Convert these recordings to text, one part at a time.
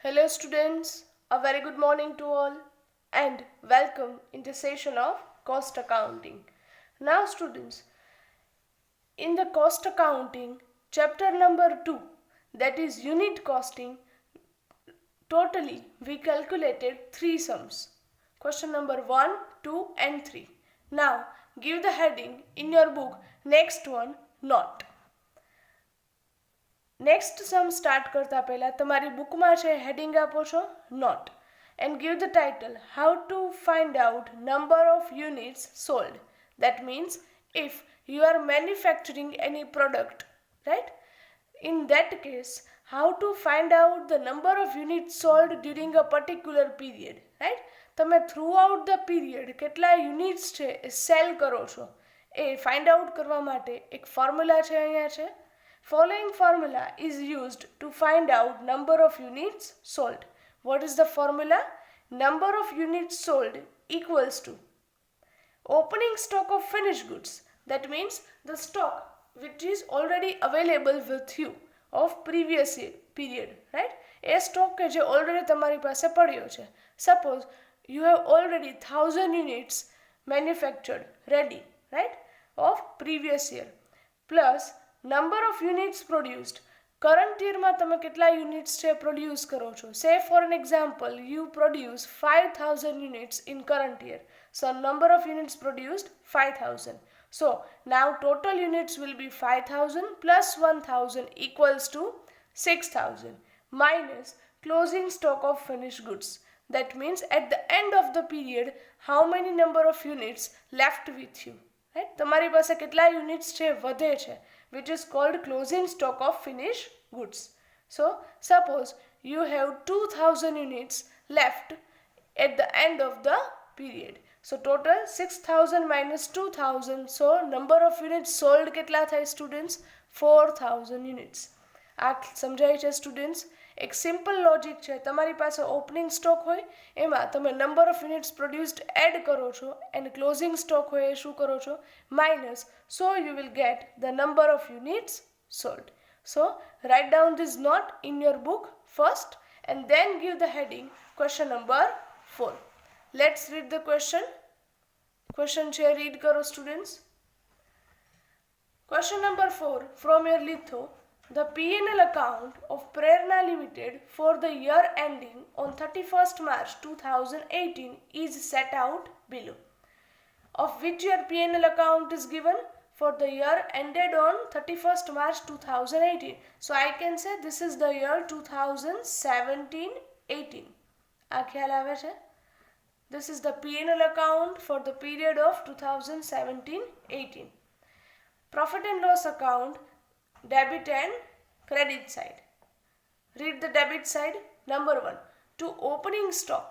Hello students, a very good morning to all and welcome in the session of cost accounting. Now students, in the cost accounting chapter number 2, that is unit costing, totally we calculated 3 sums. Question number 1, 2 and 3. Now give the heading in your book, next one, not. Next sum start કરતા પહેલાં તમારી બુકમાં છે heading આપો છો note and give the title how to find out number of units sold. That means if you are manufacturing any product, right? In that case, how to find out the number of units sold during a particular period, right? તમે throughout the period કેટલા units છે એ cell કરો છો એ find out કરવા માટે એક formula છે અહીંયા છે. Following formula is used to find out number of units sold. What is the formula? Number of units sold equals to opening stock of finished goods. That means the stock which is already available with you of previous period, right? A stock કે જે already તમારી પાસે પડ્યો છે. Suppose you have already 1000 units manufactured ready, right? Of previous year plus number of units produced. Current year માં તમે કેટલા units છે produce કરો છો. Say for an example, you produce 5000 units in current year. So number of units produced 5000. So now total units will be 5000 plus 1000 equals to 6000 minus closing stock of finished goods. That means at the end of the period, how many number of units left with you, right? તમારી પાસે કેટલા units છે વધે છે, which is called closing stock of finished goods. So suppose you have 2000 units left at the end of the period. So total 6000 minus 2000. So number of units sold કેટલા થાય students? 4000 units. આ સમજાય છે students? એક simple logic છે. તમારી પાસે opening stock હોય એમાં તમે number of units produced add કરો છો એન્ડ ક્લોઝિંગ સ્ટોક હોય એ શું કરો છો minus. So you will get the number of units sold. So write down this note in your book first and then give the heading question number 4. Let's read the question. Question છે read કરો students. Question number 4 from your litho. The P&L account of Prerna Limited for the year ending on 31st March 2018 is set out below. Of which year P&L account is given? For the year ended on 31st March 2018. So I can say this is the year 2017-18. આ ખ્યાલ આવે છે? This is the P&L account for the period of 2017-18. Profit and loss account, debit and credit side. Read the debit side. Number 1, to opening stock.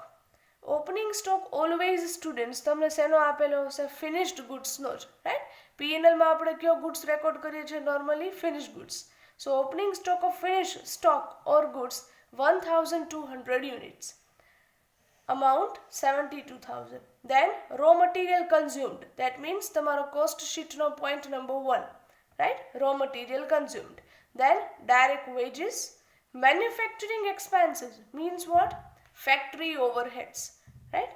Opening stock always students તમને શેનો આપેલો હશે? finished goods નો જ, right? P&L માં આપણે કયો goods record કરીએ છીએ normally? finished goods. So opening stock of finished stock or goods 1200 units. Amount 72000. Then raw material consumed. That means તમારો cost sheet no point number 1, right? Raw material consumed. Then direct wages. Manufacturing expenses means what? Factory overheads, right?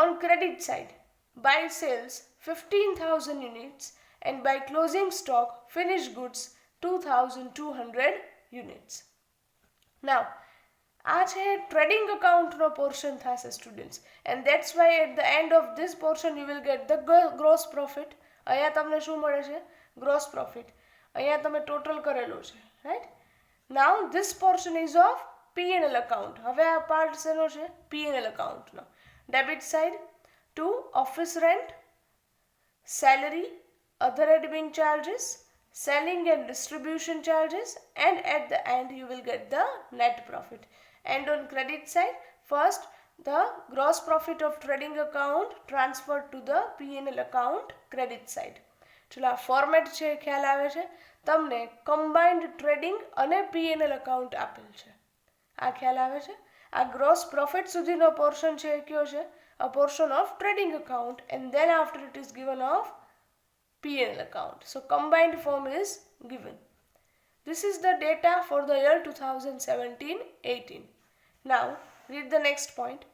On credit side, by sales 15,000 units and by closing stock finished goods 2200 units. Now આ છે trading account નો portion થશે students, and that's why at the end of this portion you will get the gross profit. અહીંયા તમને શું મળે છે? gross profit. અહીંયા તમે total કરેલું છે, right? Now this portion is of P&L account. હવે આ part શેનો છે? P&L account no. Debit side to office rent, salary, other admin charges, selling and distribution charges, and at the end you will get the net profit. And on credit side, first the gross profit of trading account transferred to the P&L account credit side. ચલો આ format છે ખ્યાલ આવે છે? તમને combined trading અને P&L account આપેલ છે. આ ખ્યાલ આવે છે? આ ગ્રોસ પ્રોફિટ સુધીનો પોર્શન છે એ કયો છે? A portion of trading account, and then after it is given of P&L account. So combined form is given. This is the data for the year 2017-18. Now read the next point.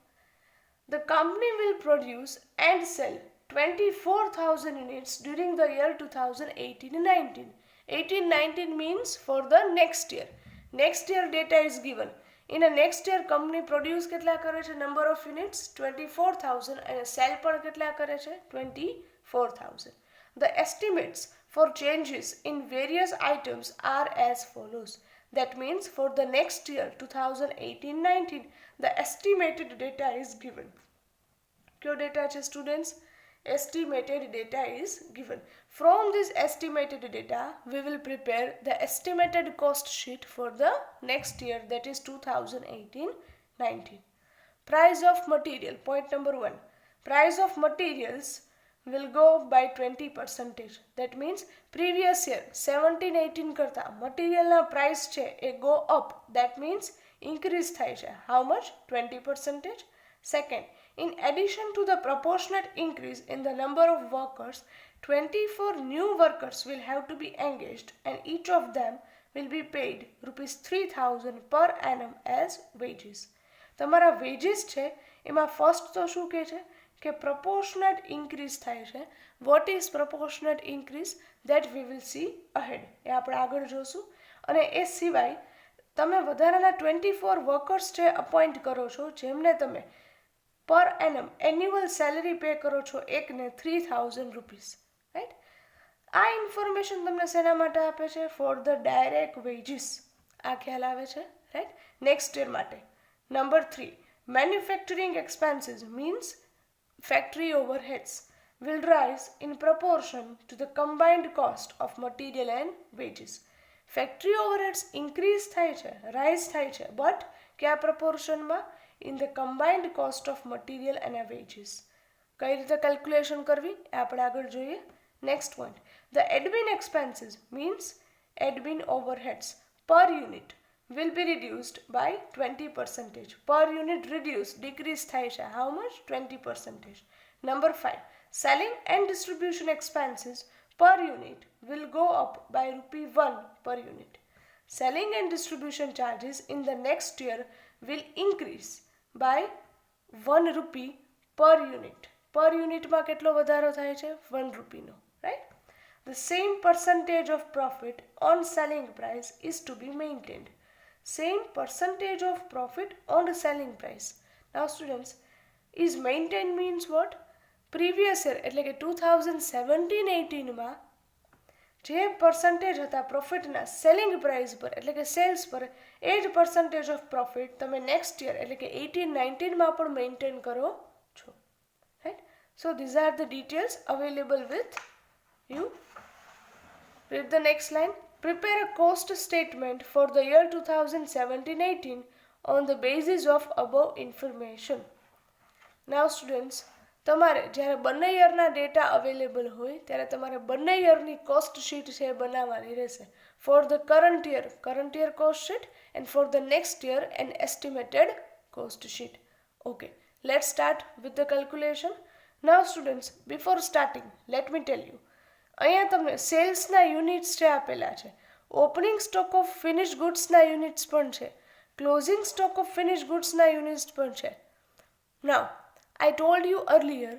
The company will produce and sell 24,000 units during the year 2018-19. 18-19 means for the next year. Next year data is given. In a next year company produce કેટલા કરે છે number of units 24,000 અને sell પણ કેટલા કરે છે 24,000. The estimates for changes in various items are as follows. That means for the next year 2018-19 the estimated data is given. Kyo data છે students? Estimated data is given. From this estimated data we will prepare the estimated cost sheet for the next year, that is 2018-19. Price of material, point number 1. Price of materials will go by 20%. That means previous year 17-18 કરતા materialના price છે એ go up. That means increase થાય છે. How much? 20%. Second, in addition to the proportionate increase in the number of workers, 24 new workers will have to be engaged and each of them will be paid rupees 3,000 per annum as wages. તમારા wages છે એમાં first તો શું કહે છે કે proportionate increase થાય છે. What is proportionate increase? That we will see ahead. એ આપણે આગળ જોશું. અને એ સિવાય તમે વધારાના 24 વર્કર્સ છે અપોઇન્ટ કરો છો જેમને તમે પર એનમ એન્યુઅલ સેલરી પે કરો છો એકને 3,000 રૂપીસ. રાઈટ, આ ઇન્ફોર્મેશન તમને શેના માટે આપે છે? For the direct veggies. આ ખ્યાલ આવે છે. રાઈટ, નેક્સ્ટ યર માટે. Number 3, manufacturing expenses means factory overheads will rise in proportion to the combined cost of material and wages. Factory overheads increase થાય છે, rise થાય છે, but કયા proportionમાં? In the combined cost of material and wages. કઈ રીતે calculation કરવી એ આપણે આગળ જોઈએ. Next point, the admin expenses means admin overheads per unit will be reduced by 20%. Per unit reduce, decrease થાય છે. How much? 20%. Number 5, selling and distribution expenses per unit will go up by ₹1 per unit. Selling and distribution charges in the next year will increase by 1 rupee per unit. Per unit માં કેટલો વધારો થાય છે? 1 રૂપીનો. Right? The same percentage of profit on selling price is to be maintained. Same percentage of profit on the selling price. Now students, is maintained means what? Previous year એટલે કે 2017-18 માં જે percentage હતા પ્રોફિટના સેલિંગ પ્રાઇસ પર એટલે કે cells પર એ જ percentage of profit તમે નેક્સ્ટ યર એટલે કે 18-19 માં પણ મેન્ટેન કરો છો. Right? So these are the details available with you. Read the next line. Prepare a cost statement for the year 2017-18 on the basis of above information. Now students, તમારે જ્યારે બંને યરના data available હોય ત્યારે તમારે બંને યરની cost sheet છે બનાવવાની રહેશે. For the current year cost sheet and for the next year an estimated cost sheet. Okay, let's start with the calculation. Now students, before starting let me tell you, અહીંયા તમને સેલ્સના units છે આપેલા છે, opening stock of finish ગુડ્સના units પણ છે, closing stock of finish ગુડ્સના યુનિટ્સ પણ છે. નાઉ I told you earlier,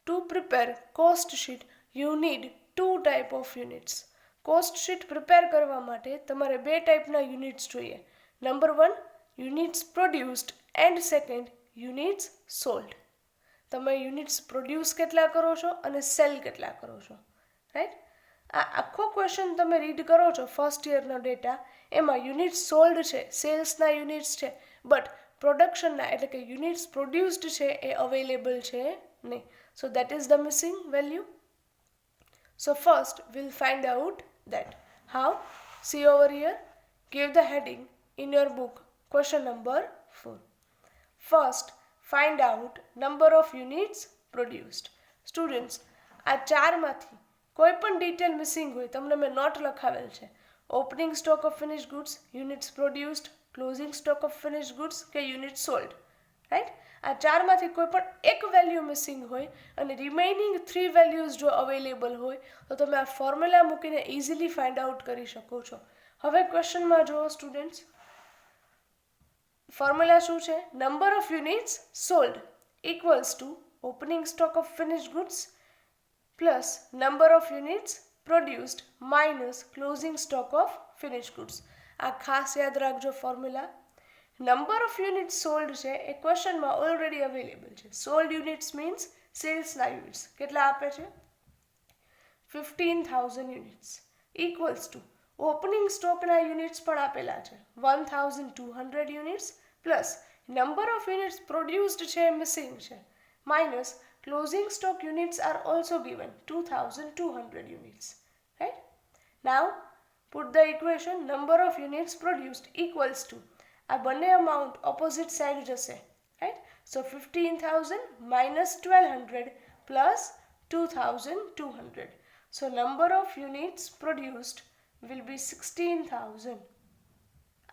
to prepare cost sheet you need 2 type of units. Cost sheet prepare કરવા માટે તમારે 2 ટાઈપના યુનિટ્સ જોઈએ. Number 1, units produced and second, units sold. તમે યુનિટ્સ પ્રોડ્યુસ કેટલા કરો છો અને સેલ કેટલા કરો છો. રાઈટ, આ આખો ક્વેશ્ચન તમે રીડ કરો છો ફર્સ્ટ યરનો ડેટા, એમાં યુનિટ્સ સોલ્ડ છે, સેલ્સના યુનિટ્સ છે, બટ પ્રોડક્શનના એટલે કે યુનિટ્સ પ્રોડ્યુસ્ડ છે એ અવેલેબલ છે નહીં. So that is the missing value. So first will find out that. How? C over here, give the heading in your book, question number 4. First, find out number of units produced. Students, આ ચારમાંથી કોઈ પણ detail missing હોય તમને મેં not લખાવેલ છે. Opening stock of finish goods, units produced, closing stock of finish goods કે unit sold. Right, આ ચારમાંથી કોઈ પણ એક વેલ્યુ મિસિંગ હોય અને રિમેઇનિંગ 3 વેલ્યુઝ જો અવેલેબલ હોય તો તમે આ ફોર્મ્યુલા મૂકીને ઇઝીલી ફાઇન્ડ આઉટ કરી શકો છો. હવે ક્વેશ્ચનમાં જુઓ સ્ટુડન્ટ્સ, ફોર્મ્યુલા શું છે? Number of units sold equals to opening stock of finished goods plus number of units produced minus closing stock of finished goods. આ ખાસ યાદ રાખજો formula. Number of units sold છે એ ક્વેશ્ચનમાં ઓલરેડી અવેલેબલ છે. સોલ્ડ યુનિટ્સ મીન્સ સેલ્સના units. કેટલા આપે છે? 15,000 યુનિટ્સ ઇક્વલ્સ ટુ ઓપનિંગ સ્ટોકના યુનિટ્સ પણ આપેલા છે 1,200 units plus number of units produced છે મિસિંગ છે minus closing stock units are also given 2,200 units. Right? Now put the equation number of units produced equals to આ બંને amount opposite side જશે. Right? So 15,000 minus 1,200 plus 2,200. So number of units produced will be 16,000.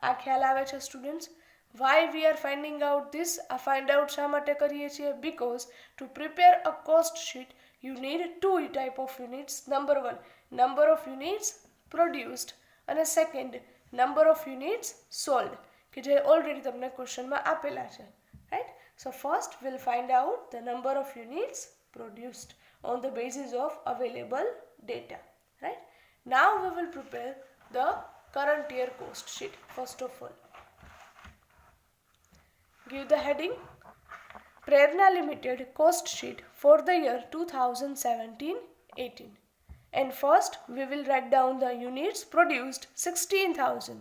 આ ખ્યાલ આવે છે students? Why we are finding out this? આ find out શા માટે કરીએ છીએ? Because to prepare a cost sheet you need two type of units. Number one, number of units produced અને second, number of units sold કે જે already તમને ક્વેશ્ચનમાં આપેલા છે. Right? So first we'll find out the number of units produced on the basis of available data. Right? Now we will prepare the current year cost sheet. First of all, give the heading Prerna Limited cost sheet for the year 2017-18. And first we will write down the units produced 16,000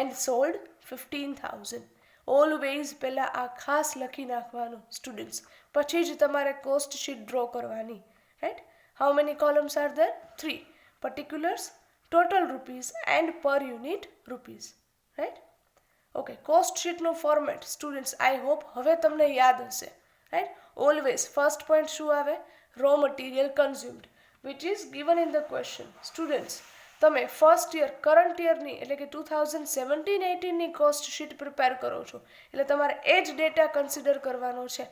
and sold 15,000. Always પહેલા આ ખાસ લખી નાખવાનું students, પછી જ તમારે cost sheet draw કરવાની. Right? How many columns are there? 3. Particulars, total rupees and per unit rupees. Right? Okay, cost શીટનું ફોર્મેટ સ્ટુડન્ટ્સ આઈ હોપ હવે તમને યાદ હશે. રાઈટ? ઓલવેઝ ફર્સ્ટ પોઈન્ટ શું આવે? Raw material consumed which is given in the question. Students, તમે first year current યરની એટલે કે 2017-18ની કોસ્ટ શીટ પ્રિપેર કરો છો એટલે તમારે એ જ ડેટા કન્સિડર કરવાનો છે.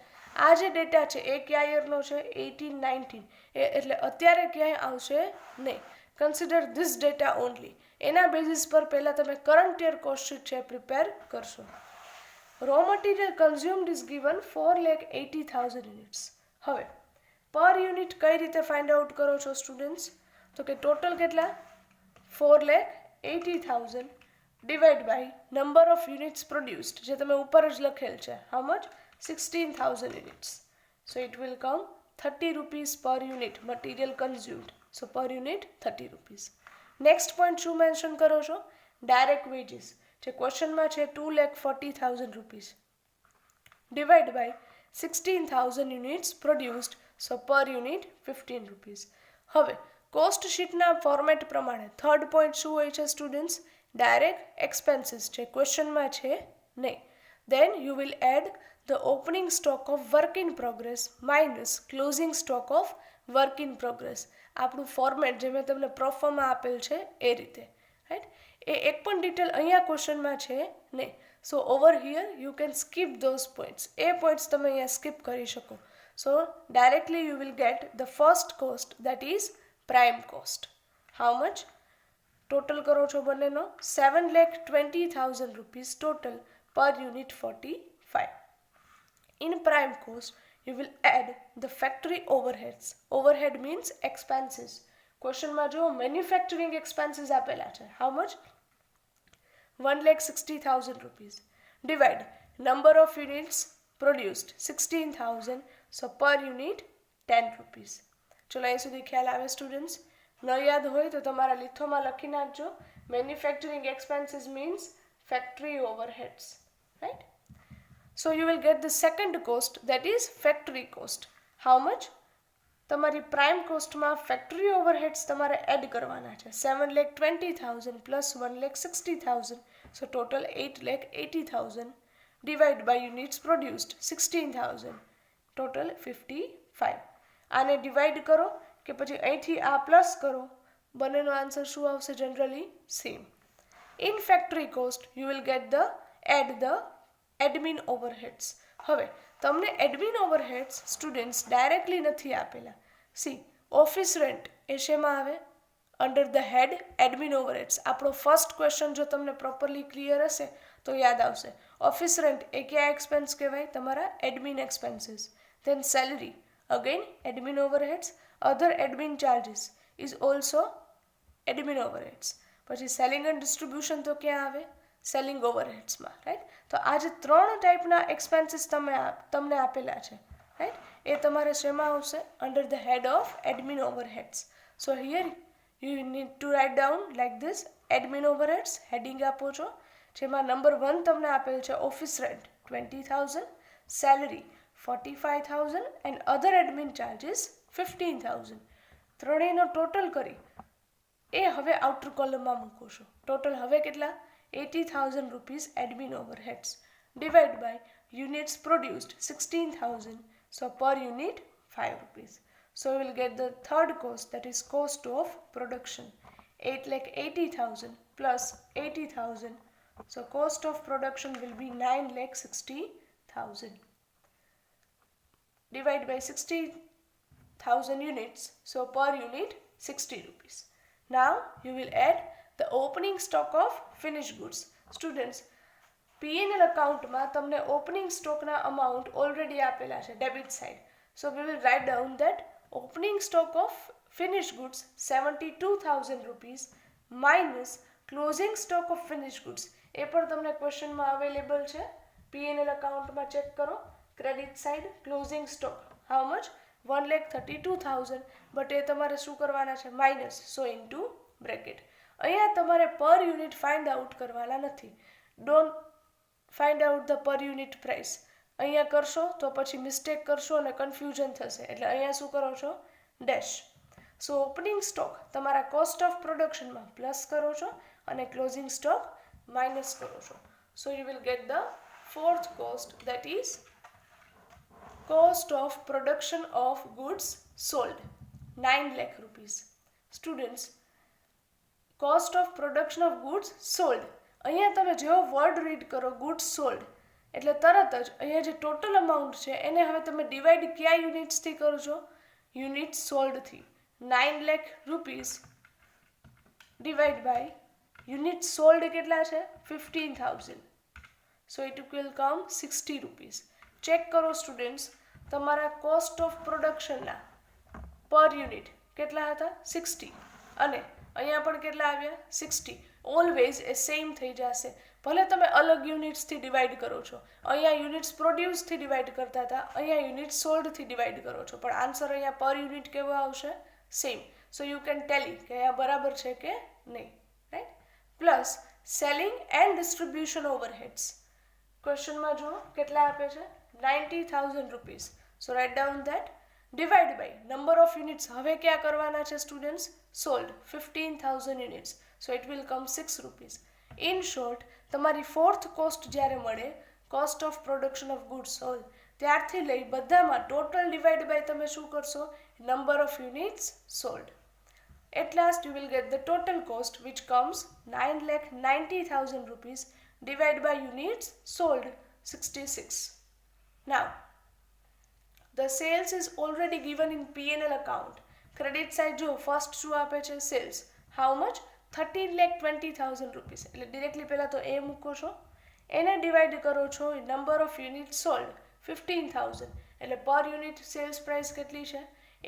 આ જે ડેટા છે એ કયા યરનો છે? 18-19. એટલે અત્યારે ક્યાંય આવશે નહીં. Consider this data only. એના બેઝિસ પર પહેલાં તમે કરંટ યર કોસ્ટ શીટ છે પ્રિપેર કરશો. Raw material consumed is given 4,80,000 units. હવે પર યુનિટ કઈ રીતે ફાઇન્ડ આઉટ કરો છો સ્ટુડન્ટ્સ? તો કે ટોટલ કેટલા? 4,80,000 divide by number of units produced જે તમે ઉપર જ લખેલ છે. How much? 16,000 units. So it will come 30 rupees per unit material consumed. So per unit 30 rupees. Next point શું મેન્શન કરો છો? ડાયરેક્ટ વેજીસ જે ક્વેશ્ચનમાં છે 2,40,000 rupees divide by 16,000 units produced. So per unit 15 rupees. હવે કોસ્ટ શીટના format પ્રમાણે third point શું હોય છે સ્ટુડન્ટ્સ? ડાયરેક્ટ એક્સપેન્સીસ જે ક્વેશ્ચનમાં છે નહીં. Then you will add the opening stock of work in progress minus closing stock of work in progress. આપણું ફોર્મેટ જે મેં તમને પ્રોફોર્મમાં આપેલ છે એ રીતે. રાઈટ? એ એક પણ ડિટેલ અહીંયા ક્વેશ્ચનમાં છે નહીં. So over here you can skip those points. એ પોઈન્ટ્સ તમે અહીંયા સ્કીપ કરી શકો. So directly you will get the first cost that is prime cost. How much? Total કરો છો બંનેનો 7,20,000 rupees total per unit 45. In prime cost, you will add the factory overheads. Overhead means expenses. Question માં જો manufacturing expenses આપેલા છે. How much? 1,60,000 rupees. Divide number of units produced 16,000. So per unit 10 rupees. ચલો અહીં સુધી ખ્યાલ આવે students? ન યાદ હોય તો તમારા લિથોમાં લખી નાખજો. Manufacturing expenses means factory overheads. Right? So you will get the second cost that is factory cost. How much? તમારી પ્રાઇમ કોસ્ટમાં ફેક્ટરી ઓવરહેડ્સ તમારે એડ કરવાના છે 7,20,000 plus 1,60,000. So total 8,80,000 divide by units produced 16,000 total 55. આને divide કરો કે પછી અહીંથી આ પ્લસ કરો, બંનેનો આન્સર શું આવશે? Generally same. In factory cost you will get the add the admin overheads. હવે તમને એડમિન ઓવરહેડ્સ સ્ટુડન્ટ્સ ડાયરેક્ટલી નથી આપેલા. સી ઓફિસ રેન્ટ એ શેમાં આવે? Under the head admin overheads. આપણો ફર્સ્ટ ક્વેશ્ચન જો તમને પ્રોપરલી ક્લિયર હશે તો યાદ આવશે. ઓફિસ રેન્ટ એ કયા એક્સપેન્સ કહેવાય? તમારા admin expenses. Then salary, again admin overheads. Other admin charges is also admin overheads. પછી સેલિંગ એન્ડ ડિસ્ટ્રીબ્યુશન તો ક્યાં આવે? સેલિંગ ઓવરહેડ્સમાં, રાઈટ. તો આ જે 3 ટાઈપના એક્સપેન્સીસ તમને આપેલા છે, રાઈટ, એ તમારે શેમાં આવશે? Under the head of admin overheads. So here you need to write down like this. Admin overheads heading આપો છો, જેમાં નંબર 1 તમને આપેલ છે office rent 20,000, salary 45,000 and other admin charges 15,000. ત્રણેયનો ટોટલ કરી એ હવે આઉટર કોલમમાં મૂકો છો. ટોટલ હવે કેટલા? 80,000 rupees admin overheads divide by units produced 16,000. So per unit 5 rupees. So we will get the third cost, that is cost of production, 8,80,000 plus 80,000. So cost of production will be 9,60,000. Divide by 60,000 units. So per unit 60 rupees. Now you will add the opening stock of finished goods. Students, P&L accountમાં તમને opening સ્ટોકના amount already આપેલા છે debit side. So we will write down that opening stock of finish goods 72,000 rupees minus closing stock of finish goods. એ પણ તમને ક્વેશ્ચનમાં available છે. P&L અકાઉન્ટમાં ચેક કરો. Credit side closing stock how much? 1,32,000. But એ તમારે શું કરવાના છે? માઇનસ. So into bracket. અહીંયા તમારે પર યુનિટ ફાઇન્ડ આઉટ કરવાના નથી. ડોન્ટ ફાઇન્ડ આઉટ ધ પર યુનિટ પ્રાઇસ. અહીંયા કરશો તો પછી મિસ્ટેક કરશો અને કન્ફ્યુઝન થશે. એટલે અહીંયા શું કરો છો? ડેશ. સો ઓપનિંગ સ્ટોક તમારા કોસ્ટ ઓફ પ્રોડક્શનમાં પ્લસ કરો છો અને ક્લોઝિંગ સ્ટોક માઇનસ કરો છો. સો you will get the fourth cost, that is cost of production of goods sold, 9 lakh rupees. Students, cost of production of goods sold. અહીંયા તમે જેવો word read કરો goods sold એટલે તરત જ અહીંયા જે ટોટલ અમાઉન્ટ છે એને હવે તમે ડિવાઈડ કયા યુનિટ્સથી કરો છો? યુનિટ સોલ્ડથી. 9 lakh rupees divide by unit sold કેટલા છે? 15,000. So it will come 60 rupees. Check કરો સ્ટુડન્ટ્સ, તમારા કોસ્ટ ઓફ પ્રોડક્શનના પર યુનિટ કેટલા હતા? 60 અને અહીંયા પણ કેટલા આવ્યા? 60. ઓલવેઝ એ સેમ થઈ જશે. ભલે તમે અલગ યુનિટ્સથી ડિવાઈડ કરો છો. અહીંયા યુનિટ્સ પ્રોડ્યુસથી ડિવાઈડ કરતા હતા, અહીંયા યુનિટ સોલ્ડથી ડિવાઈડ કરો છો, પણ આન્સર અહીંયા પર યુનિટ કેવો આવશે? Same. So you can tally કે અહીંયા બરાબર છે કે નહીં, right. Plus selling and distribution overheads. ક્વેશ્ચનમાં જુઓ કેટલા આપે છે? 90,000 rupees. So write down that divide by number of units. હવે ક્યાં કરવાના છે students? Sold 15,000 units. So it will come 6 rupees. In short, તમારી ફોર્થ કોસ્ટ જ્યારે મળે cost of production of goods sold, ત્યારથી લઈ બધામાં ટોટલ ડિવાઈડ બાય તમે શું કરશો? Number of units sold. At last you will get the total cost, which comes 9,90,000 rupees divided by units sold 66. Now, the sales is already given in P&L account. Credit side jo first શું આપે છે? sales. How much? 13,20,000 rupees. એટલે directly પહેલા તો એ મૂકો છો, એને divide કરો છો નંબર ઓફ યુનિટ સોલ્ડ 15,000. એટલે પર યુનિટ સેલ્સ પ્રાઇસ કેટલી છે?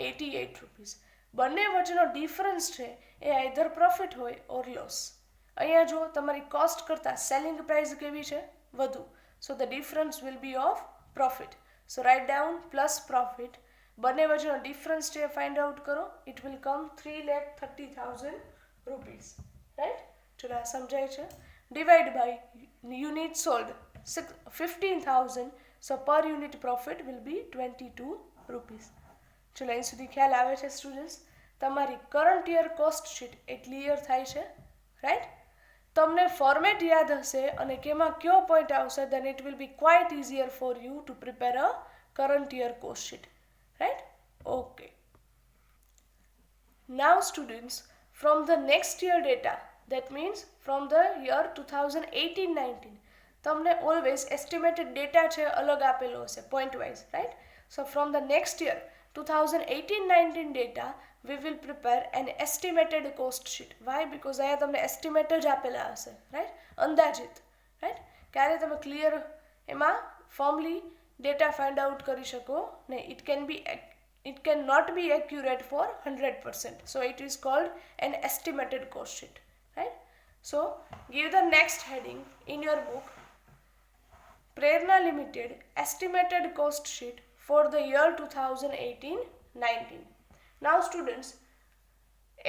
88 રૂપીઝ. બંને વચ્ચેનો ડિફરન્સ છે એ આઈધર પ્રોફિટ હોય ઓર લોસ. અહીંયા જો તમારી કોસ્ટ કરતાં સેલિંગ પ્રાઇસ કેવી છે? વધુ. So the difference will be of profit. So write down plus profit. બંને વચ્ચેનો ડિફરન્સ છે ફાઇન્ડ આઉટ કરો. It will come 3,30,000 rupees. Right? ચલો આ સમજાય છે. Divide by unit sold 15,000. So per unit profit will be 22 rupees. ચલો અહીં સુધી ખ્યાલ આવે છે સ્ટુડન્ટ્સ? તમારી કરંટ યર કોસ્ટ શીટ એ ક્લિયર થાય છે, રાઈટ? તમને ફોર્મેટ યાદ હશે અને કેમાં કયો પોઈન્ટ આવશે, then it will be quite easier for you to prepare a current year cost sheet, right? Okay. Now students, from the next year data, that means from the year 2018-19, તમને always estimated data છે અલગ આપેલો હશે point wise, right? So from the next year 2018-19 data, we will prepare an estimated cost sheet. Why? Because અહીંયા તમને estimate જ આપેલા હશે, right? અંદાજિત, right? ક્યારે તમે ક્લિયર એમાં ફોર્મલી ડેટા ફાઇન્ડ આઉટ કરી શકો નહીં. it cannot be accurate for 100%. So it is called an estimated cost sheet, right? So give the next heading in your book, Prerna Limited estimated cost sheet for the year 2018-19. Now students,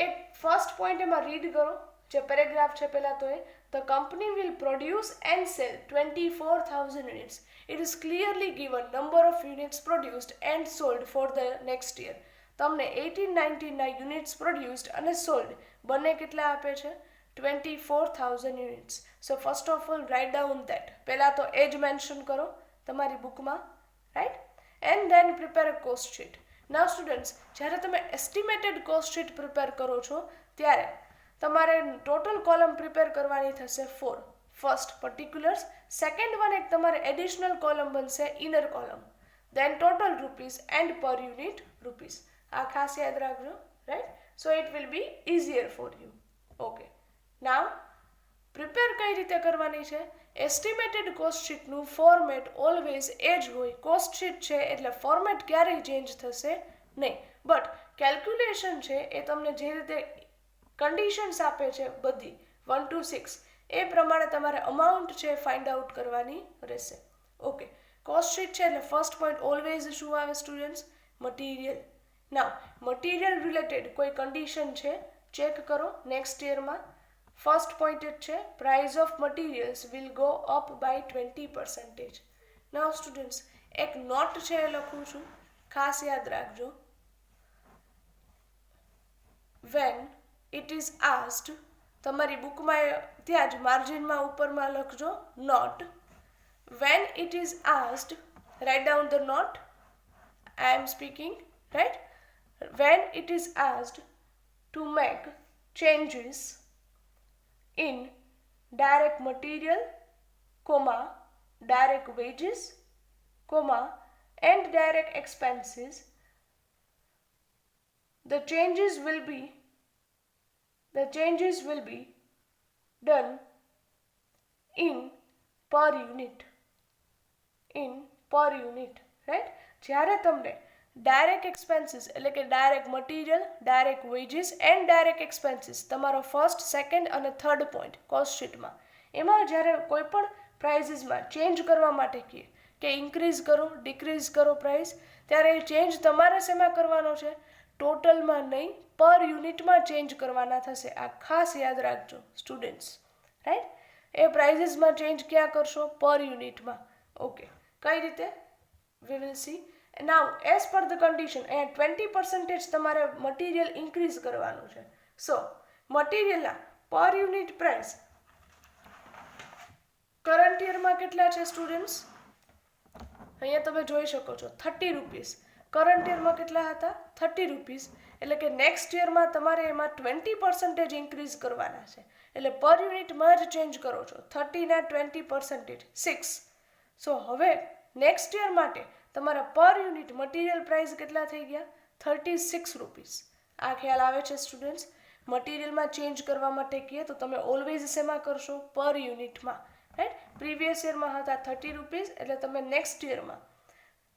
એક first point એમાં read કરો જે paragraph છે પહેલા તો એ the company will produce and sell 24,000 units. It is clearly given number of units produced and sold for the next year. તમને 18-19 ના units produced અને સોલ્ડ બંને કેટલા આપે છે? 24,000 units. So first of all write down that. પહેલા તો એજ mention કરો તમારી બુકમાં, right? And then prepare a cost sheet. Now students, જ્યારે તમે એસ્ટિમેટેડ કોસ્ટ શીટ પ્રિપેર કરો છો ત્યારે તમારે ટોટલ કોલમ પ્રિપેર કરવાની થશે 4. ફર્સ્ટ પર્ટિક્યુલર્સ, સેકન્ડ વન એક તમારે એડિશનલ કોલમ બનશે inner column, then total rupees and per unit rupees. આ ખાસ યાદ રાખજો, right? So it will be easier for you. Okay, now prepare કઈ રીતે કરવાની છે? એસ્ટિમેટેડ કોસ્ટ શીટનું ફોર્મેટ ઓલવેઝ એ જ હોય. કોસ્ટ શીટ છે એટલે ફોર્મેટ ક્યારેય ચેન્જ થશે નહીં, બટ કેલ્ક્યુલેશન છે એ તમને જે રીતે કન્ડિશન્સ આપે છે બધી 1 to 6 એ પ્રમાણે તમારે અમાઉન્ટ છે ફાઇન્ડ આઉટ કરવાની રહેશે. ઓકે, કોસ્ટ શીટ છે એટલે ફર્સ્ટ પોઈન્ટ ઓલવેઝ શું આવે students? Material. Now material related કોઈ કન્ડિશન છે ચેક કરો નેક્સ્ટ યરમાં. ફર્સ્ટ પોઈન્ટ જ છે price of materials will go up by 20%. Now students, એક નોટ છે એ લખું છું, ખાસ યાદ રાખજો. વેન ઇટ ઇઝ આસ્ડ, તમારી બુકમાં ત્યાં જ માર્જિનમાં ઉપરમાં લખજો note. When it is asked, write down the note. I am speaking, right? When it is asked to make changes in direct material, comma, direct wages, comma, and direct expenses, the changes will be done in per unit, right? જ્યારે તમને direct expenses એટલે કે direct material, direct veggies and direct expenses તમારો first, second અને third point cost શીટમાં, એમાં જ્યારે કોઈ પણ પ્રાઇસીસમાં ચેન્જ કરવા માટે કહીએ કે ઇન્ક્રીઝ કરો, ડિક્રીઝ કરો પ્રાઇસ, ત્યારે એ ચેન્જ તમારે શેમાં કરવાનો છે? ટોટલમાં નહીં, પર યુનિટમાં ચેન્જ કરવાના થશે. આ ખાસ યાદ રાખજો સ્ટુડન્ટ્સ, રાઈટ? એ પ્રાઇસીસમાં ચેન્જ ક્યાં કરશો? પર યુનિટમાં. ઓકે, કઈ રીતે? We will see. Now as per the condition, અહીંયા 20% તમારે મટીરિયલ ઇન્ક્રીઝ કરવાનું છે. સો મટીરિયલના પર યુનિટ પ્રાઇસ કરંટ યરમાં કેટલા છે સ્ટુડન્ટ્સ? અહીંયા તમે જોઈ શકો છો 30 રૂપીસ. કરંટ યરમાં કેટલા હતા? 30 રૂપીસ. એટલે કે નેક્સ્ટ યરમાં તમારે એમાં 20% ઇન્ક્રીઝ કરવાના છે. એટલે પર યુનિટમાં જ ચેન્જ કરો છો. 30 ના 20% 6. સો હવે નેક્સ્ટ યર માટે તમારા પર યુનિટ મટીરિયલ પ્રાઇસ કેટલા થઈ ગયા? 36 રૂપીસ. આ ખ્યાલ આવે છે સ્ટુડન્ટ્સ? મટીરિયલમાં ચેન્જ કરવા માટે કહીએ તો તમે ઓલવેઝ શેમાં કરશો? પર યુનિટમાં, રાઈટ? પ્રીવિયસ યરમાં હતા 30 રૂપીસ, એટલે તમે નેક્સ્ટ યરમાં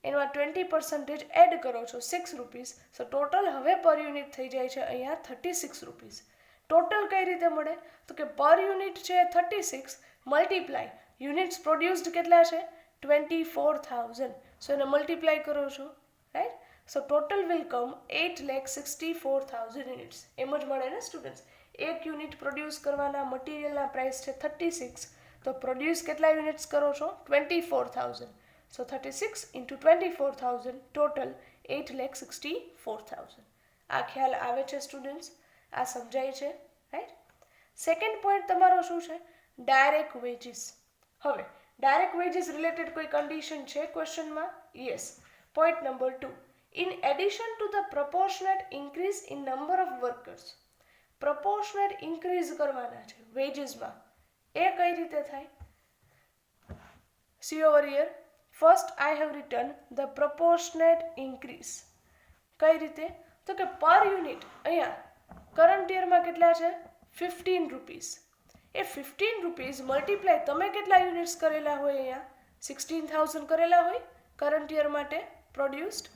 એમાં 20% એડ કરો છો 6 રૂપીસ. સો ટોટલ હવે પર યુનિટ થઈ જાય છે અહીંયા 36 રૂપીસ. ટોટલ કઈ રીતે મળે? તો કે પર યુનિટ છે 36 મલ્ટીપ્લાય યુનિટ્સ પ્રોડ્યુસ્ડ કેટલા છે? 24,000. સો એને મલ્ટીપ્લાય કરો છો, right? So total will come 8,64,000 units. એમ જ મળે ને સ્ટુડન્ટ્સ? એક યુનિટ પ્રોડ્યુસ કરવાના મટીરિયલના પ્રાઇસ છે 36, તો પ્રોડ્યુસ કેટલા યુનિટ્સ કરો છો? 24,000. સો 36 into 24,000 ટોટલ 8,64,000. આ ખ્યાલ આવે છે સ્ટુડન્ટ્સ? આ સમજાય છે, રાઈટ? સેકન્ડ પોઈન્ટ તમારો શું છે? Direct wages. હવે ડાયરેક્ટ વેજીસ રિલેટેડ કોઈ કન્ડિશન છે ક્વેશ્ચનમાં? Yes. Point number 2, in addition to the proportionate increase in number of workers. Proportionate increase કરવાના છે વેજીસમાં. એ કઈ રીતે થાય? See over here. First I have written the proportionate increase. કઈ રીતે? તો કે પર યુનિટ અહીંયા કરંટ યરમાં કેટલા છે? 15 રૂપીસ. એ 15 રૂપીઝ મલ્ટીપ્લાય તમે કેટલા યુનિટ્સ કરેલા હોય અહીંયા 16,000 કરેલા હોય કરંટ યર માટે પ્રોડ્યુસ્ડ,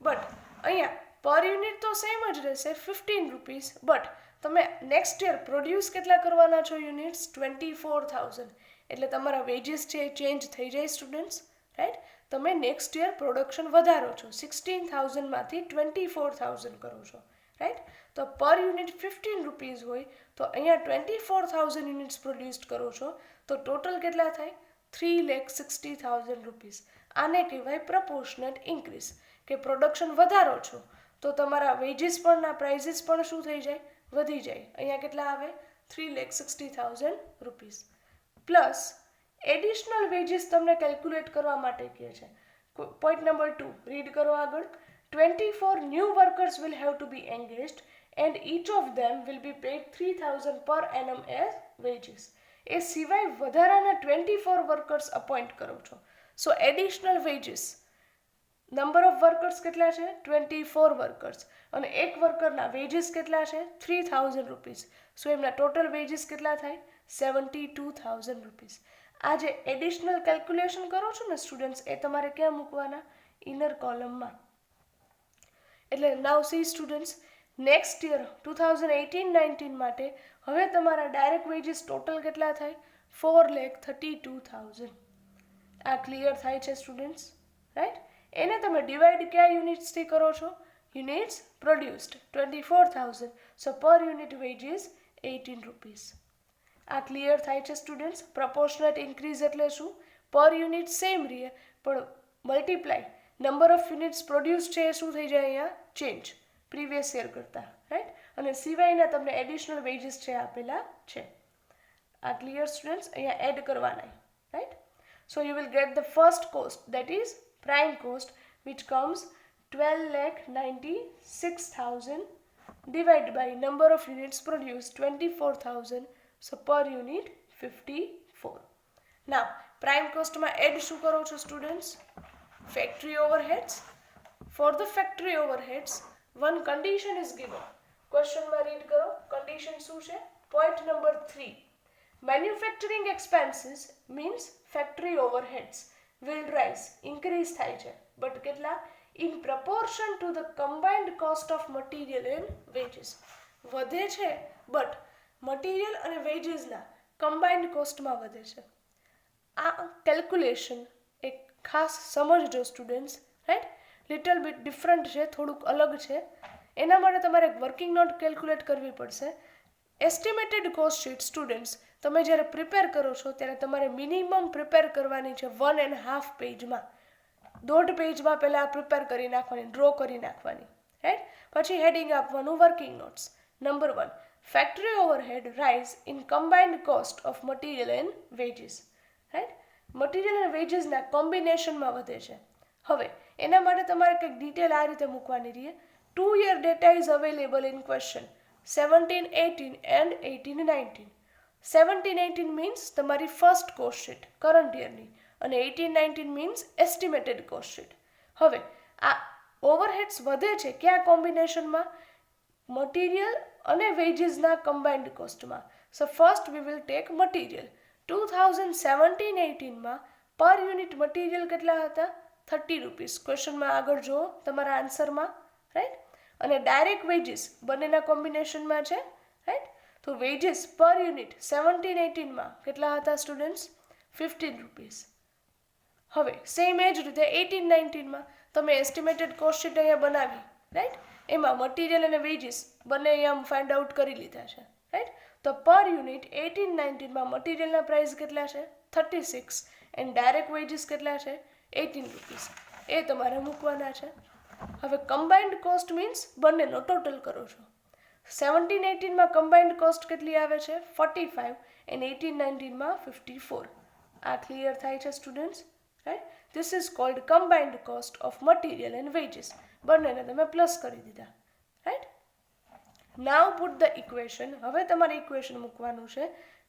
બટ અહીંયા પર યુનિટ તો સેમ જ રહેશે 15 રૂપીઝ, બટ તમે નેક્સ્ટ યર પ્રોડ્યુસ કેટલા કરવાના છો યુનિટ્સ 24,000, એટલે તમારા વેજીસ છે એ ચેન્જ થઈ જાય સ્ટુડન્ટ્સ, રાઈટ. તમે નેક્સ્ટ યર પ્રોડક્શન વધારો છો 16,000માંથી 24,000 કરો છો, રાઈટ. તો પર યુનિટ 15 રૂપીઝ હોય તો અહીંયા 24,000 યુનિટ્સ પ્રોડ્યુસ્ડ કરો છો તો ટોટલ કેટલા થાય 3,60,000 રૂપીઝ. આને કહેવાય પ્રપોર્શનલ ઇન્ક્રીઝ, કે પ્રોડક્શન વધારો છો તો તમારા વેજીસ પણના પ્રાઇઝીસ પણ શું થઈ જાય, વધી જાય. અહીંયા કેટલા આવે 3,60,000 રૂપીઝ. પ્લસ એડિશનલ વેજીસ તમને કેલ્ક્યુલેટ કરવા માટે કહે છે. પોઈન્ટ નંબર 2 રીડ કરો આગળ. 24 new workers will have to be engaged and each of them will be paid 3,000 per annum as wages. એ સિવાય વધારાના 24 વર્કર્સ અપોઇન્ટ કરો છો. So additional wages, number of workers કેટલા છે 24 વર્કર્સ, અને એક વર્કરના વેજીસ કેટલા છે 3,000 રૂપીઝ. સો એમના ટોટલ વેજીસ કેટલા થાય 72,000 રૂપીઝ. આ જે એડિશનલ કેલ્ક્યુલેશન કરો છો ને સ્ટુડન્ટ્સ, એ તમારે ક્યાં મૂકવાના, ઇનર કોલમમાં. એટલે નાવ સી સ્ટુડન્ટ્સ, નેક્સ્ટ યર 2018-19 માટે હવે તમારા ડાયરેક્ટ વેજીસ ટોટલ કેટલા થાય 4,32,000. આ ક્લિયર થાય છે સ્ટુડન્ટ્સ, રાઈટ. એને તમે ડિવાઈડ કયા યુનિટ્સથી કરો છો, યુનિટ્સ પ્રોડ્યુસ્ડ 24,000, સો પર યુનિટ વેજીસ 18 રૂપીઝ. આ ક્લિયર થાય છે સ્ટુડન્ટ્સ. પ્રપોર્શનલ ઇન્ક્રીઝ એટલે શું, પર યુનિટ સેમ રહે પણ multiply number of units produce છે એ શું થઈ જાય અહીંયા ચેન્જ પ્રીવિયસ યર કરતાં, રાઈટ. અને સિવાયના તમને એડિશનલ વેજીસ છે આપેલા છે. આ ક્લિયર સ્ટુડન્ટ્સ, અહીંયા એડ કરવાના, right. So you will get the first cost, that is prime cost, which comes 12,96,000 divided by number of units produced 24,000, so per unit 54. Now prime cost માં add શું કરો છો students, factory overheads. For the factory overheads one condition is given. Question માં read કરો, condition શું છે. Point number 3, manufacturing expenses means factory overheads will rise, increase થાય છે, but કેટલા, in proportion to the combined cost of material and wages. વધે છે but material અને વેજીસના કમ્બાઇન્ડ કોસ્ટમાં વધે છે. આ કેલ્ક્યુલેશન એક ખાસ સમજજો students, right. Little bit different છે, થોડુંક અલગ છે. એના માટે તમારે એક વર્કિંગ નોટ કેલ્ક્યુલેટ કરવી પડશે. એસ્ટિમેટેડ કોસ્ટ શીટ સ્ટુડન્ટ્સ તમે જ્યારે પ્રિપેર કરો છો ત્યારે તમારે મિનિમમ પ્રિપેર કરવાની છે 1.5 પેજમાં. 1.5 પેજમાં પહેલાં પ્રિપેર કરી નાખવાની, ડ્રો કરી નાખવાની, રાઈટ. પછી હેડિંગ આપવાનું working notes. Number 1, factory overhead rise in combined cost of material and wages, right. Material અને વેજીસના કોમ્બિનેશનમાં વધે છે. હવે એના માટે તમારે કંઈક ડિટેલ આ રીતે મૂકવાની રહે. 2 year data is available in question 17-18 and 18-19. 17-18 means તમારી ફર્સ્ટ કોસ્ટ શીટ કરંટ યરની, અને 18-19 મીન્સ એસ્ટિમેટેડ કોસ્ટ શીટ. હવે આ ઓવરહેડ્સ વધે છે ક્યાં કોમ્બિનેશનમાં, મટીરિયલ અને વેજીસના કમ્બાઇન્ડ કોસ્ટમાં. So first we will take material. 2017-18માં પર યુનિટ મટીરિયલ કેટલા હતા 30 રૂપીસ. ક્વેશ્ચનમાં આગળ જુઓ તમારા આન્સરમાં, રાઈટ. અને ડાયરેક્ટ વેજીસ બંનેના કોમ્બિનેશનમાં છે, રાઈટ. તો વેજીસ પર યુનિટ 17-18માં કેટલા હતા સ્ટુડન્ટ્સ 15 રૂપીસ. હવે સેમ એ જ રીતે 18-19માં તમે એસ્ટિમેટેડ કોસ્ટ શીટ અહીંયા બનાવી, રાઈટ. એમાં મટીરિયલ અને વેજીસ બંને અહીંયા ફાઇન્ડ આઉટ કરી લીધા છે, રાઈટ. તો પર યુનિટ 18-19માં મટીરિયલના પ્રાઇસ કેટલા છે 36 એન્ડ ડાયરેક્ટ વેજીસ કેટલા છે 18 રૂપીસ. એ તમારે મૂકવાના છે. હવે કમ્બાઇન્ડ કોસ્ટ મીન્સ બંનેનો ટોટલ કરો છો. 17-18માં કમ્બાઇન્ડ કોસ્ટ કેટલી આવે છે 45 એન્ડ 18-19માં 54. આ ક્લિયર થાય છે students, right. This is called combined cost of material and veggies. બંનેને તમે પ્લસ કરી દીધા, right. Now put the equation. હવે તમારે ઇક્વેશન મૂકવાનું છે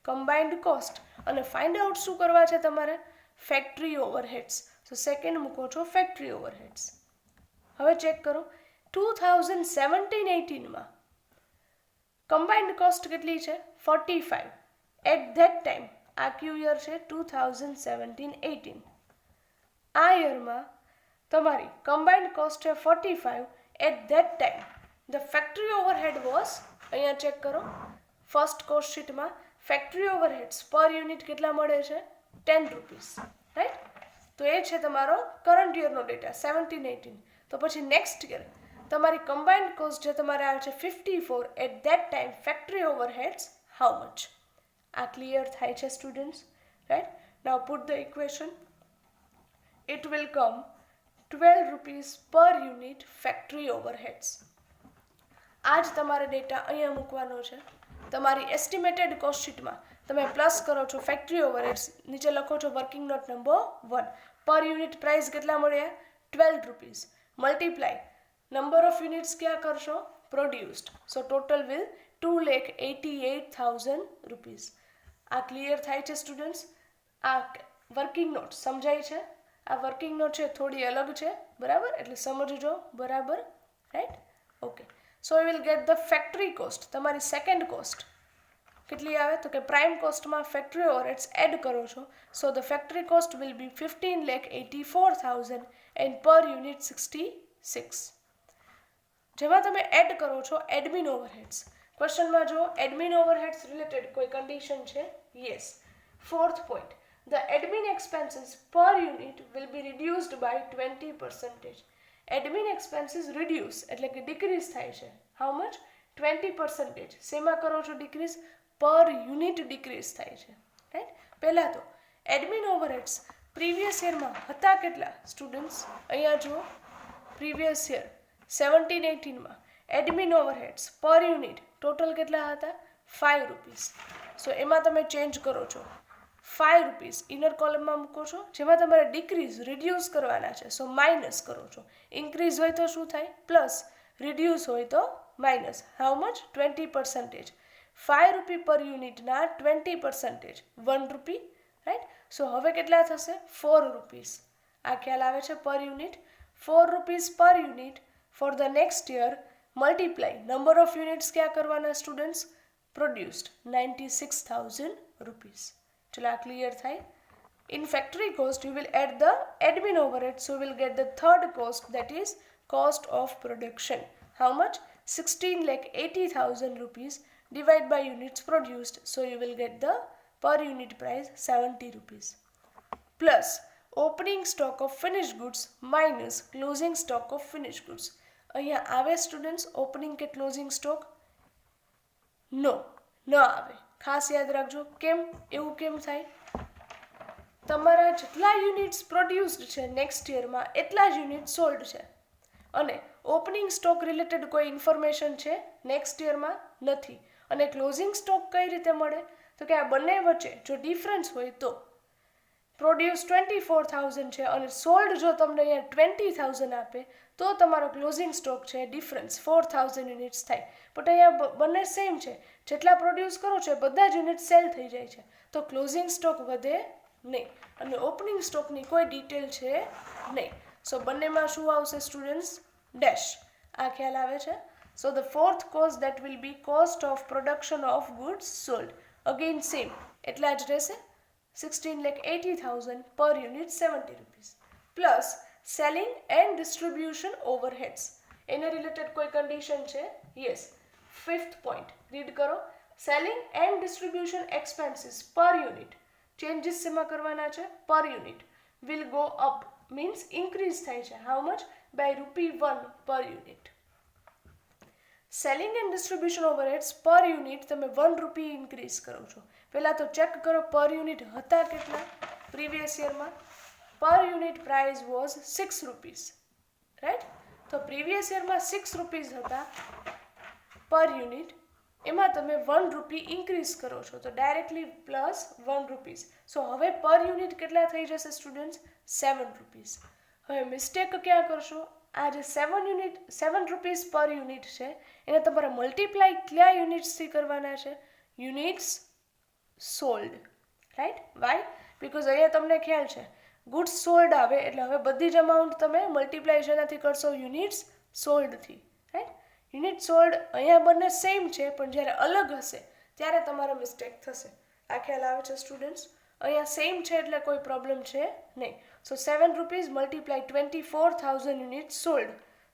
કમ્બાઇન્ડ કોસ્ટ, અને ફાઇન્ડ આઉટ શું કરવા છે તમારે ફેક્ટરી ઓવરહેડ્સ. સો સેકન્ડ મૂકો છો ફેક્ટરી ઓવરહેડ્સ. હવે ચેક કરો 2017-18માં કમ્બાઇન્ડ કોસ્ટ કેટલી છે 45 એટ ધેટ ટાઈમ, આ કયું યર છે 2017-18, આ યરમાં તમારી કમ્બાઇન્ડ કોસ્ટ છે 45. At that time the factory overhead was, અહીંયા ચેક કરો ફર્સ્ટ કોસ્ટ શીટમાં ફેક્ટરી ઓવરહેડ્સ પર યુનિટ કેટલા મળે છે 10 રૂપીસ, રાઈટ. તો એ છે તમારો કરંટ યરનો ડેટા 17-18. તો પછી નેક્સ્ટ યર તમારી કમ્બાઇન્ડ કોસ્ટ જે તમારે આવે છે 54. At that time factory overheads how much. આ ક્લિયર થાય છે students, right. Now put the equation. It will come 12 rupees per unit factory overheads. આજ તમારે ડેટા અહીંયા મૂકવાનો છે. તમારી એસ્ટિમેટેડ કોસ્ટ શીટમાં તમે પ્લસ કરો છો ફેક્ટરી ઓવરહેડ્સ, નીચે લખો છો working note number 1. Per unit price કેટલા મળ્યા 12 rupees, multiply number of units ક્યાં કરશો produced, so total will 2,88,000 rupees. આ ક્લિયર થાય છે સ્ટુડન્ટ્સ. આ વર્કિંગ નોટ સમજાય છે. આ વર્કિંગ નોટ છે થોડી અલગ છે, બરાબર, એટલે સમજજો બરાબર, right. Okay, so you will get the factory cost. તમારી સેકન્ડ કોસ્ટ કેટલી આવે તો કે પ્રાઇમ કોસ્ટમાં ફેક્ટરી ઓવરહેડ્સ એડ કરો છો, so the factory cost will be 15,84,000 and per unit 66. જેમાં તમે એડ કરો છો એડમિન ઓવરહેડ્સ. ક્વેશ્ચનમાં જો એડમિન ઓવરહેડ્સ રિલેટેડ કોઈ કન્ડિશન છે, yes. Fourth point, the admin expenses per unit will be reduced by 20%. Admin expenses reduce એટલે કે ડિક્રીઝ થાય છે. How much? 20%. શેમાં કરો છો ડિક્રીઝ? પર યુનિટ ડિક્રીઝ થાય છે, રાઈટ. પહેલાં તો એડમિન ઓવરહેડ્સ પ્રીવિયસ યરમાં હતા કેટલા સ્ટુડન્ટ્સ? અહીંયા જુઓ, previous year 17-18માં admin overheads per unit total કેટલા હતા 5 રૂપીસ. સો એમાં તમે ચેન્જ કરો છો 5 રૂપીસ ઇનર કોલમમાં મૂકો છો, જેમાં તમારે ડિક્રીઝ રિડ્યુસ કરવાના છે, સો માઇનસ કરો છો. ઇન્ક્રીઝ હોય તો શું થાય પ્લસ, રિડ્યુસ હોય તો માઇનસ. How much? 20%. 5 રૂપી પર યુનિટના 20% 1 રૂપી, રાઈટ. સો હવે કેટલા થશે 4 રૂપીસ. આ ખ્યાલ આવે છે પર યુનિટ. 4 રૂપીસ પર unit four the next year, multiply number of units ક્યાં કરવાના સ્ટુડન્ટ્સ પ્રોડ્યુસ્ડ 96,000 રૂપીસ. ચલો આ ક્લિયર થાય. In factory cost you will add the admin overhead, so you will get the third cost, that is cost of production. How much? 16,80,000 rupees divided by units produced, so you will get the per unit price 70 rupees. Plus opening stock of finished goods minus closing stock of finished goods. અહીંયા આવે students opening કે closing stock? નો, ન આવે. ખાસ યાદ રાખજો. કેમ એવું કેમ થાય? તમારા જેટલા યુનિટ્સ પ્રોડ્યુસ્ડ છે નેક્સ્ટ યરમાં એટલા જ યુનિટ સોલ્ડ છે, અને ઓપનિંગ સ્ટોક રિલેટેડ કોઈ ઇન્ફોર્મેશન છે નેક્સ્ટ યરમાં નથી. અને ક્લોઝિંગ સ્ટોક કઈ રીતે મળે તો કે આ બંને વચ્ચે જો ડિફરન્સ હોય તો પ્રોડ્યુસ 24,000 છે અને સોલ્ડ જો તમને અહીંયા 20,000 આપે તો તમારો ક્લોઝિંગ સ્ટોક છે ડિફરન્સ 4,000 યુનિટ્સ થાય. બટ અહીંયા બંને સેમ છે, જેટલા પ્રોડ્યુસ કરો છો બધા જ યુનિટ સેલ થઈ જાય છે, તો ક્લોઝિંગ સ્ટોક વધે નહીં અને ઓપનિંગ સ્ટોકની કોઈ ડિટેલ છે નહીં. સો બંનેમાં શું આવશે સ્ટુડન્ટ્સ? ડેશ. આ ખ્યાલ આવે છે. So the fourth cost that will be cost of production of goods sold. Again same એટલા જ રહેશે 16,80,000 per unit 70 rupees. Plus selling and distribution overheads. એને રિલેટેડ કોઈ કન્ડિશન છે? યસ. ફિફ્થ પોઈન્ટ રીડ કરો. Selling and distribution expenses per unit changes શેમાં કરવાના છે? Per unit will go up, means increase થાય છે. How much? By ₹1 per unit. Selling and distribution overheads per unit તમે ₹1 increase કરો છો. પહેલાં તો ચેક કરો પર યુનિટ હતા કેટલા પ્રીવિયસ યરમાં? પર unit price was 6 rupees, right. તો પ્રીવિયસ યરમાં 6 રૂપીસ હતા પર યુનિટ, એમાં તમે ₹1 ઇન્ક્રીઝ કરો છો તો ડાયરેક્ટલી પ્લસ ₹1. સો હવે પર યુનિટ કેટલા થઈ જશે સ્ટુડન્ટ્સ? 7 રૂપીસ. હવે મિસ્ટેક ક્યાં કરશો? આ જે 7 રૂપીસ પર યુનિટ છે એને તમારે મલ્ટીપ્લાય કયા યુનિટ્સથી કરવાના છે? Units sold, right. Why? Because અહીંયા તમને ખ્યાલ છે ગુડ્સ સોલ્ડ આવે એટલે હવે બધી જ અમાઉન્ટ તમે મલ્ટીપ્લાય શેનાથી કરશો? યુનિટ્સ સોલ્ડથી, રાઈટ. યુનિટ સોલ્ડ અહીંયા બંને સેમ છે, પણ જ્યારે અલગ હશે ત્યારે તમારે મિસ્ટેક થશે. આ ખ્યાલ આવે છે સ્ટુડન્ટ્સ? અહીંયા સેમ છે એટલે કોઈ પ્રોબ્લેમ છે નહીં. સો 7 rupees multiply 24,000 unit sold.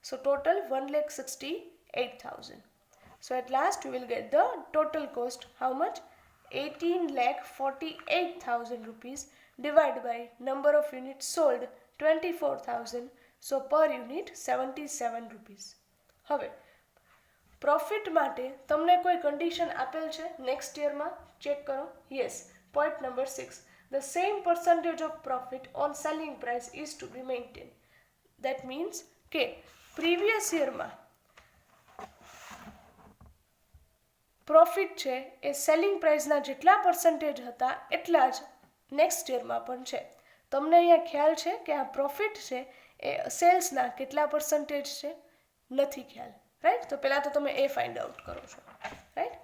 So total 1,68,000. So at last we will get the total cost. How much? 18,48,000 rupees divided by number of units sold 24,000. So per unit 77 rupees. હવે profit માટે તમને કોઈ condition આપેલ છે next યરમાં? Check કરો. Yes. Point number 6. The same percentage of profit on selling price is to be maintained. That means કે previous યરમાં profit છે એ selling પ્રાઇસના જેટલા પર્સન્ટેજ હતા એટલા જ નેક્સ્ટ યરમાં પણ છે. તમને અહીંયા ખ્યાલ છે કે આ પ્રોફિટ છે એ સેલ્સના કેટલા પર્સન્ટેજ છે? નથી ખ્યાલ, રાઈટ? તો પહેલાં તો તમે એ ફાઇન્ડ આઉટ કરો છો, right?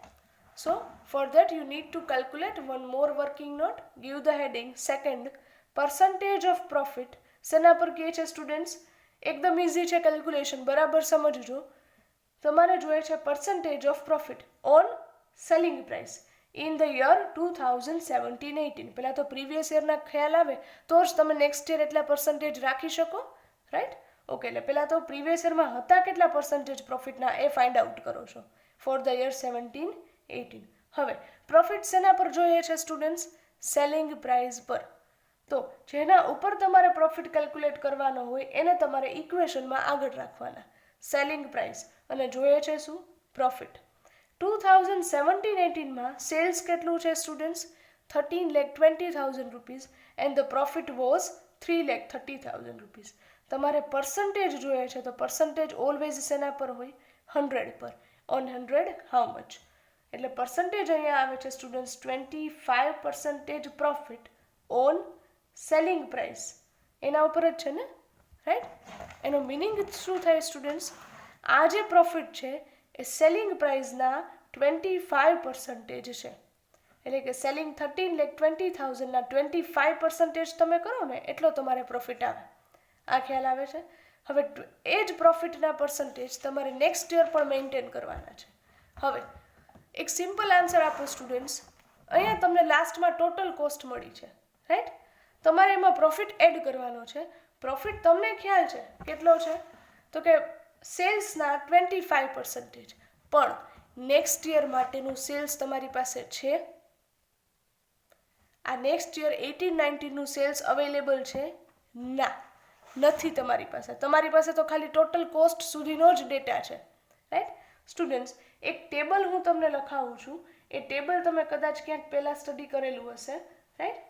So for that you need two calculate one more working note. Give the heading second percentage of profit. શેના પર કહે છે સ્ટુડન્ટ્સ? એકદમ ઇઝી છે કેલ્ક્યુલેશન, બરાબર સમજજો. તમારે જોઈએ છે percentage of profit on selling price in the year 2017-18. પહેલાં તો પ્રીવિયસ યરના ખ્યાલ આવે તો જ તમે નેક્સ્ટ યર એટલા પર્સન્ટેજ રાખી શકો, રાઈટ? ઓકે, એટલે પહેલાં તો પ્રીવિયસ યરમાં હતા કેટલા પર્સન્ટેજ પ્રોફિટના એ ફાઇન્ડ આઉટ કરો છો ફોર ધ યર 17-18. હવે પ્રોફિટ શેના પર જોઈએ છે સ્ટુડન્ટ્સ? સેલિંગ પ્રાઇસ પર. તો જેના ઉપર તમારે પ્રોફિટ કેલ્ક્યુલેટ કરવાનો હોય એને તમારે ઇક્વેશનમાં આગળ રાખવાના. સેલિંગ પ્રાઇસ અને જોઈએ છે શું? પ્રોફિટ. 2017-18માં સેલ્સ કેટલું છે students? 13,20,000 rupees and the profit was 3,30,000 rupees. તમારે પર્સન્ટેજ જોઈએ છે તો પર્સન્ટેજ ઓલવેઝ શેના પર હોય? 100 પર. On 100 how much? એટલે પર્સન્ટેજ અહીંયા આવે છે students 25% profit on selling price. એના ઉપર જ છે ને, રાઈટ? એનો મિનિંગ શું થાય સ્ટુડન્ટ્સ? આ જે પ્રોફિટ છે એ સેલિંગ પ્રાઇસના 25% છે. એટલે કે સેલિંગ 13,20,000ના 25% તમે કરો ને એટલો તમારે પ્રોફિટ આવે. આ ખ્યાલ આવે છે? હવે એ જ પ્રોફિટના પર્સન્ટેજ તમારે નેક્સ્ટ યર પણ મેન્ટેન કરવાના છે. હવે એક સિમ્પલ આન્સર આપો સ્ટુડન્ટ્સ. અહીંયા તમને લાસ્ટમાં ટોટલ કોસ્ટ મળી છે, રાઈટ? તમારે એમાં પ્રોફિટ એડ કરવાનો છે. પ્રોફિટ તમને ખ્યાલ છે કેટલો છે? તો કે સેલ્સના 25%. પણ નેક્સ્ટ યર માટેનું સેલ્સ તમારી પાસે છે? આ નેક્સ્ટ યર 18-19નું સેલ્સ અવેલેબલ છે? ના, નથી તમારી પાસે. તમારી પાસે તો ખાલી ટોટલ કોસ્ટ સુધીનો જ ડેટા છે, રાઈટ? સ્ટુડન્ટ્સ, એક ટેબલ હું તમને લખાવું છું. એ ટેબલ તમે કદાચ ક્યાંક પહેલાં સ્ટડી કરેલું હશે, રાઈટ?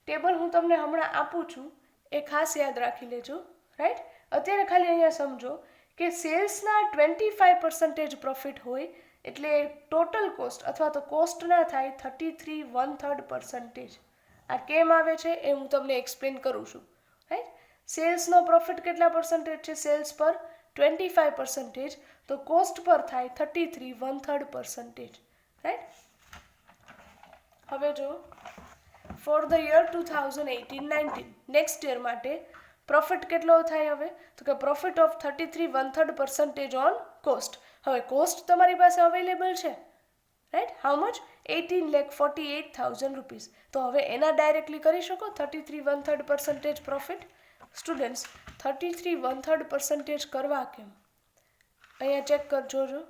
ટેબલ હું તમને હમણાં આપું છું, એ ખાસ યાદ રાખી લેજો, રાઈટ? અત્યારે ખાલી અહીંયા સમજો કે સેલ્સના 25% પ્રોફિટ હોય એટલે ટોટલ કોસ્ટ અથવા તો કોસ્ટના થાય 33 1/3%. આ કેમ આવે છે એ હું તમને એક્સપ્લેન કરું છું, રાઈટ? સેલ્સનો પ્રોફિટ કેટલા પર્સન્ટેજ છે? સેલ્સ પર 25%, તો કોસ્ટ પર થાય 33 1/3%, રાઈટ? હવે જો for the year 2018-19 next year માટે પ્રોફિટ કેટલો થાય? હવે તો કે પ્રોફિટ ઓફ 33 1/3% ઓન કોસ્ટ. હવે કોસ્ટ તમારી પાસે અવેલેબલ છે, રાઈટ? How much? 18,48,000 રૂપીઝ. તો હવે એના ડાયરેક્ટલી કરી શકો 33 1/3% પ્રોફિટ? સ્ટુડન્ટ્સ, 33 1/3% કરવા કેમ? અહીંયા ચેક કરજો.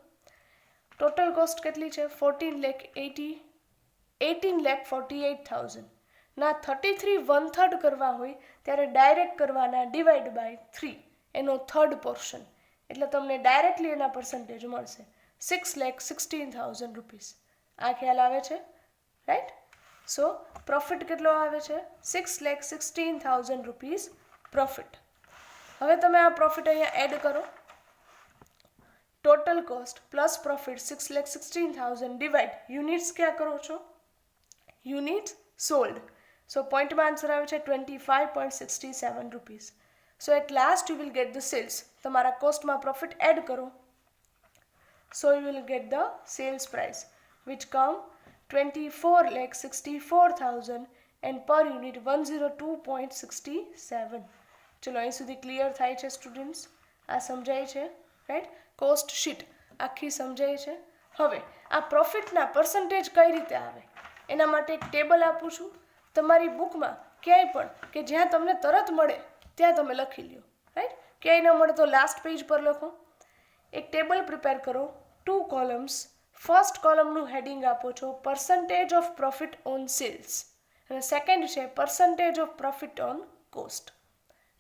ટોટલ કોસ્ટ કેટલી છે? 18,48,000 ના 33 1/3 કરવા હોય ત્યારે ડાયરેક્ટ કરવાના ડિવાઈડ બાય 3, એનો થર્ડ પોર્શન. એટલે તમને ડાયરેક્ટલી એના પર્સન્ટેજ મળશે 6,16,000 રૂપીઝ. આ ખ્યાલ આવે છે, રાઈટ? સો પ્રોફિટ કેટલો આવે છે? 6,16,000 રૂપીઝ પ્રોફિટ. હવે તમે આ પ્રોફિટ અહીંયા એડ કરો. Total cost plus profit 6,16,000 divide units ક્યાં કરો છો? Units sold. સો પોઈન્ટમાં આન્સર આવે છે 25.67 rupees. So at last you will get the sales. તમારા કોસ્ટમાં પ્રોફિટ એડ કરો. So you will get the sales price which come 24,64,000 and per unit 102.67. ચલો અહીં સુધી ક્લિયર થાય છે સ્ટુડન્ટ્સ? આ સમજાય છે, રાઈટ? કોસ્ટ શીટ આખી સમજાય છે. હવે આ પ્રોફિટના પર્સન્ટેજ કઈ રીતે આવે એના માટે એક ટેબલ આપું છું. તમારી બુકમાં ક્યાંય પણ કે જ્યાં તમને તરત મળે ત્યાં તમે લખી લ્યો, રાઈટ. ક્યાંય ન મળે તો લાસ્ટ પેજ પર લખો. એક ટેબલ પ્રિપેર કરો, 2 કોલમ્સ. ફર્સ્ટ કોલમનું હેડિંગ આપો છો percentage of profit on sales અને સેકન્ડ છે percentage of profit on cost.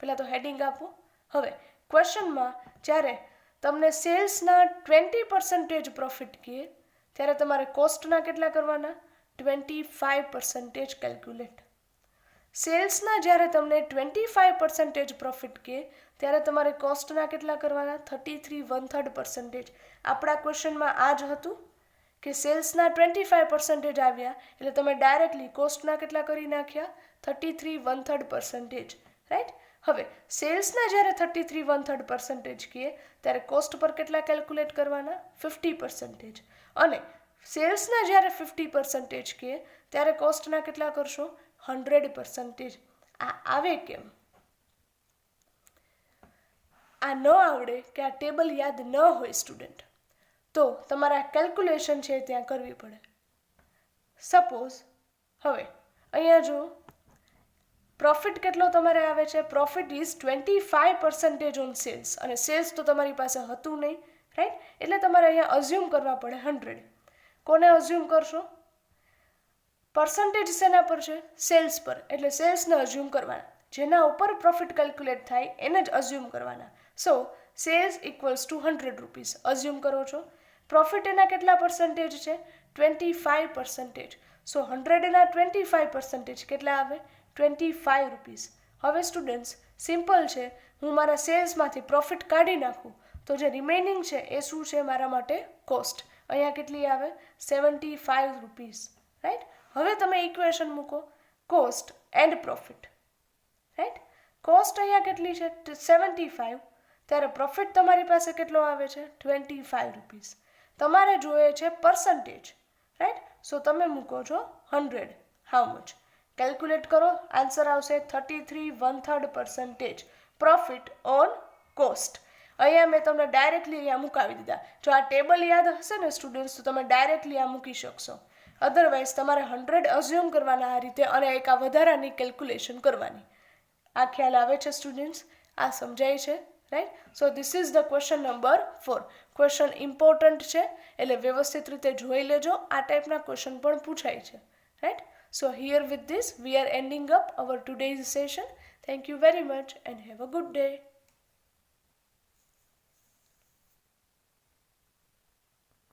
પહેલાં તો હેડિંગ આપો. હવે ક્વેશ્ચનમાં જ્યારે તમને સેલ્સના 20% પ્રોફિટ કહે ત્યારે તમારે કોસ્ટના કેટલા કરવાના? 25% કેલ્ક્યુલેટ. સેલ્સના જ્યારે તમને 25% પ્રોફિટ કહે ત્યારે તમારે કોસ્ટના કેટલા કરવાના? 33 1/3%. આપણા ક્વેશ્ચનમાં આ જ હતું કે સેલ્સના 25% આવ્યા એટલે તમે ડાયરેક્ટલી કોસ્ટના કેટલા કરી નાખ્યા? 33 1/3%, રાઈટ. હવે સેલ્સના જ્યારે 33 1/3% કહે ત્યારે કોસ્ટ પર કેટલા કેલ્ક્યુલેટ કરવાના? 50%. અને સેલ્સના જ્યારે 50% કહે ત્યારે કોસ્ટના કેટલા કરશો? 100%. આ આવે કેમ? આ ન આવડે કે આ ટેબલ યાદ ન હોય સ્ટુડન્ટ, તો તમારે આ કેલ્ક્યુલેશન છે ત્યાં કરવી પડે. સપોઝ હવે અહીંયા જો પ્રોફિટ કેટલો તમારે આવે છે? પ્રોફિટ ઇઝ 25% ઓન સેલ્સ અને સેલ્સ તો તમારી પાસે હતું નહીં, રાઈટ. એટલે તમારે અહીંયા અઝ્યુમ કરવા પડે 100. કોને અઝ્યુમ કરશો? પર્સન્ટેજ શેના પર છે? સેલ્સ પર. એટલે સેલ્સને અઝ્યુમ કરવાના. જેના ઉપર પ્રોફિટ કેલ્ક્યુલેટ થાય એને જ અઝ્યુમ કરવાના. So sales equals to 100 rupees assume કરો છો. પ્રોફિટ એના કેટલા પર્સન્ટેજ છે? 25%. સો 100 એના 25% કેટલા આવે? 25 રૂપીસ. હવે સ્ટુડન્ટ્સ સિમ્પલ છે, હું મારા સેલ્સમાંથી પ્રોફિટ કાઢી નાખું તો જે રિમેનિંગ છે એ શું છે મારા માટે? કોસ્ટ. અહીંયા કેટલી આવે? 75 રૂપીસ, રાઈટ. હવે તમે ઇક્વેશન મૂકો cost and profit, right. Cost અહીંયા કેટલી છે? 75. ત્યારે પ્રોફિટ તમારી પાસે કેટલો આવે છે? 25 રૂપીસ. તમારે જોઈએ છે પર્સન્ટેજ, રાઈટ. સો તમે મૂકો છો 100. How much? કેલ્ક્યુલેટ કરો, આન્સર આવશે 33 1/3% પ્રોફિટ ઓન કોસ્ટ. અહીંયા મેં તમને ડાયરેક્ટલી અહીંયા મુકાવી દીધા. જો આ ટેબલ યાદ હશે ને સ્ટુડન્ટ્સ તો તમે ડાયરેક્ટલી આ મૂકી શકશો. અધરવાઇઝ તમારે 100 અઝ્યુમ કરવાના આ રીતે અને એક આ વધારાની કેલ્ક્યુલેશન કરવાની. આ ખ્યાલ આવે છે સ્ટુડન્ટ્સ? આ સમજાય છે, right. So this is the question number 4. Question important છે એટલે વ્યવસ્થિત રીતે જોઈ લેજો. આ ટાઈપના ક્વેશ્ચન પણ પૂછાય છે, right. So here with this we are ending up our today's session. Thank you very much and have a good day.